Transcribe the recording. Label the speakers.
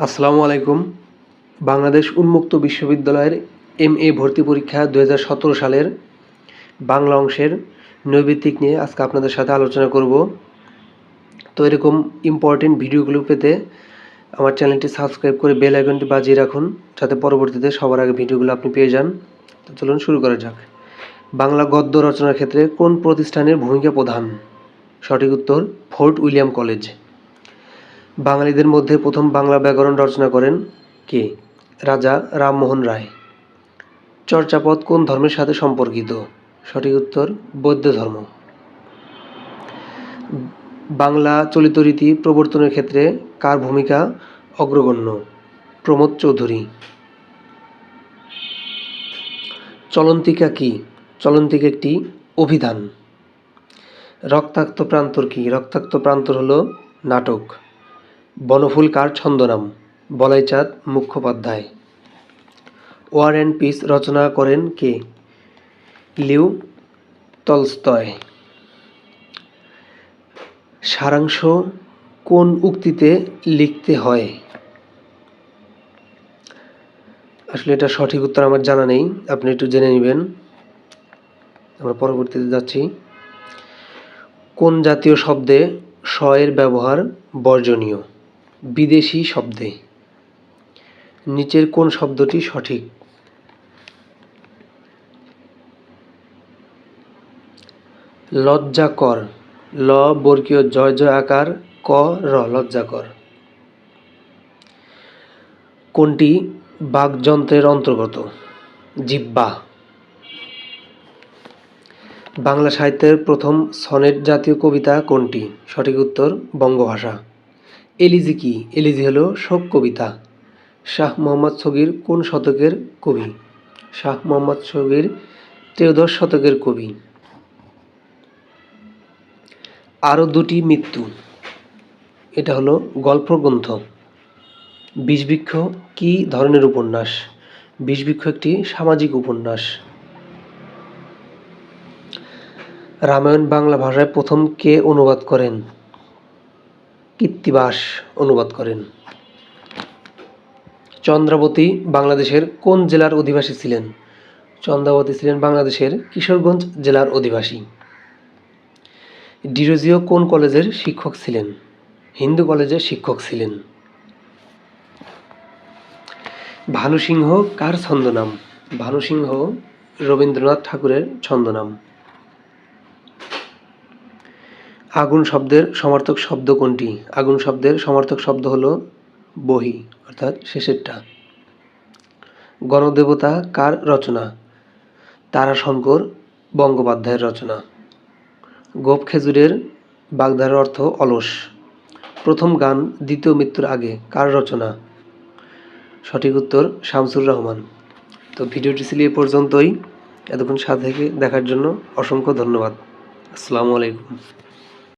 Speaker 1: আসসালামু আলাইকুম। বাংলাদেশ উন্মুক্ত বিশ্ববিদ্যালয়ের MA ভর্তি পরীক্ষা 2017 সালের বাংলা অংশের নৈর্ব্যক্তিক নিয়ে আজকে আপনাদের সাথে আলোচনা করব। তো এরকম ইম্পর্টেন্ট ভিডিওগুলো পেতে আমার চ্যানেলটি সাবস্ক্রাইব করে বেল আইকনটি বাজিয়ে রাখুন, যাতে পরবর্তীতে সবার আগে ভিডিওগুলো আপনি পেয়ে যান। তো চলুন শুরু করা যাক। বাংলা গদ্য রচনার ক্ষেত্রে কোন প্রতিষ্ঠানের ভূমিকা প্রধান? সঠিক উত্তর ফোর্ট উইলিয়াম কলেজ। বাঙালিদের মধ্যে প্রথম বাংলা ব্যাকরণ রচনা করেন কে? রাজা রামমোহন রায়। চর্যাপদ কোন ধর্মের সাথে সম্পর্কিত? সঠিক উত্তর বৌদ্ধ ধর্ম। বাংলা চলিত রীতি প্রবর্তনের ক্ষেত্রে কার ভূমিকা অগ্রগণ্য? প্রমোদ চৌধুরী। চলন্তিকা কি? চলন্তিকা একটি অভিধান। রক্তাক্ত প্রান্তর কি? রক্তাক্ত প্রান্তর হলো নাটক। বনফুল কার ছন্দনাম? Balaichand Mukhopadhyay. War and peace রচনা করেন কে? Leo Tolstoy. সারাংশ কোন উক্তিতে লিখতে হয়? আসলে এটা সঠিক উত্তর আমার জানা নেই, আপনি একটু জেনে নেবেন। আমরা পরবর্তীতে যাচ্ছি। কোন জাতীয় শব্দে স এর ব্যবহার বর্জনীয়? বিদেশি শব্দে। নিচের কোন শব্দটি সঠিক? লজ্জাকর। ল বর্গীয় জয় জয় আকার, ক র লজ্জাকর। কোনটি বাকযন্ত্রের অন্তর্গত? জিহ্বা। বাংলা সাহিত্যের প্রথম সনেট জাতীয় কবিতা কোনটি? সঠিক উত্তর বঙ্গভাষা। এলিজি কি? এলিজি হলো শোক কবিতা। শাহ মোহাম্মদ শগীর কোন শতকের কবি? শাহ মোহাম্মদ শগীর 13 শতকের কবি। আরও দুটি মৃত্যু, এটা হলো গল্পগ্রন্থ। বিষবৃক্ষ কি ধরনের উপন্যাস? বিষবৃক্ষ একটি সামাজিক উপন্যাস। রামায়ণ বাংলা ভাষায় প্রথম কে অনুবাদ করেন? কৃত্তিবাস অনুবাদ করেন। চন্দ্রাবতী বাংলাদেশের কোন জেলার অধিবাসী ছিলেন? চন্দ্রাবতী ছিলেন বাংলাদেশের কিশোরগঞ্জ জেলার অধিবাসী। ডিরোজিও কোন কলেজের শিক্ষক ছিলেন? হিন্দু কলেজের শিক্ষক ছিলেন। ভানুসিংহ কার ছন্দনাম? ভানুসিংহ রবীন্দ্রনাথ ঠাকুরের ছন্দনাম। আগুন শব্দের সমার্থক শব্দ কোনটি? আগুন শব্দের সমার্থক শব্দ হলো বহি, অর্থাৎ শেষেরটা। গণদেবতা কার রচনা? তারাশঙ্কর বন্দ্যোপাধ্যায়ের রচনা। গোপ খেজুরের বাগধারার অর্থ অলস। প্রথম গান দ্বিতীয় মৃত্যুর আগে কার রচনা? সঠিক উত্তর শামসুর রহমান। তো ভিডিওটি ছিল এ পর্যন্তই। এতক্ষণ সাথে থেকে দেখার জন্য অসংখ্য ধন্যবাদ। আসসালামু আলাইকুম।